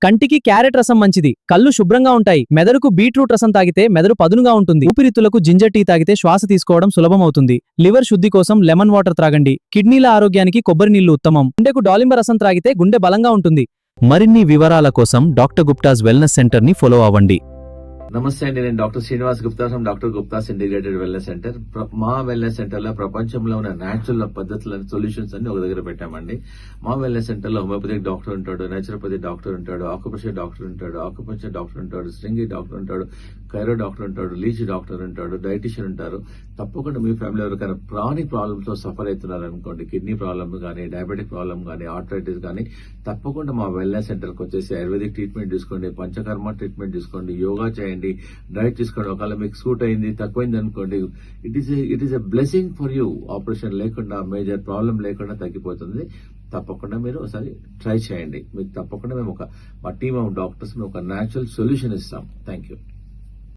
కంటికి క్యారెట్ రసం మంచిది, కళ్ళు శుభ్రంగా ఉంటాయి. మెదడుకు బీట్రూట్ రసం తాగితే మెదడు పదునుగా ఉంటుంది. ఊపిరితిత్తులకు జింజర్ టీ తాగితే శ్వాస తీసుకోవడం సులభమవుతుంది. లివర్ శుద్ధి కోసం లెమన్ వాటర్ త్రాగండి. కిడ్నీల ఆరోగ్యానికి కొబ్బరి నీళ్లు ఉత్తమం. గుండెకు డాలింబ రసం త్రాగితే గుండె బలంగా ఉంటుంది. మరిన్ని వివరాల కోసం డాక్టర్ గుప్తాస్ వెల్నెస్ సెంటర్ ని ఫాలో అవ్వండి. నమస్తే అండి, నేను doctor Srinivas Gupta from doctor Gupta's integrated wellness centre. మా వెల్నెస్ సెంటర్ లో ప్రపంచంలో ఉన్న న్యాచురల్ పద్ధతులను సొల్యూషన్స్ అన్ని ఒక దగ్గర పెట్టామండి. మా వెల్నెస్ సెంటర్ లో హోమియోపతిక్ డాక్టర్ ఉంటాడు, నేచురోపతి డాక్టర్ ఉంటాడు, ఆకుపంచర్ డాక్టర్ ఉంటాడు, ఆకుపంచర్ డాక్టర్ ఉంటాడు, స్ట్రింగి డాక్టర్ ఉంటాడు, కైరో డాక్టర్ ఉంటాడు, లీచ్ డాక్టర్ ఉంటాడు, డైటీషియన్ ఉంటారు. తప్పకుండా మీ ఫ్యామిలీ ఎవరికైనా క్రానిక్ ప్రాబ్లమ్స్ తో సఫర్ అవుతున్నారు అనుకోండి, కిడ్నీ ప్రాబ్లమ్ కానీ, డయాబెటిక్ ప్రాబ్లమ్ కానీ, ఆర్థరైటిస్ కానీ, తప్పకుండా మా వెల్నెస్ సెంటర్ కి వచ్చేసి ఆయుర్వేదిక్ ట్రీట్మెంట్ తీసుకోండి, పంచకర్మ ట్రీట్మెంట్ తీసుకోండి, యోగా చేయండి, డైట్ తీసుకోండి. ఒకవేళ మీకు సూట్ అయింది, తక్కువైంది అనుకోండి, it is a blessing for you. Operation లేకుండా, మేజర్ ప్రాబ్లం లేకుండా తగ్గిపోతుంది. తప్పకుండా మీరు ఒకసారి ట్రై చేయండి. మీకు తప్పకుండా మేము మా టీమ్ ఆఫ్ డాక్టర్స్ మేము ఒక న్యాచురల్ సొల్యూషన్ ఇస్తాం. Thank you.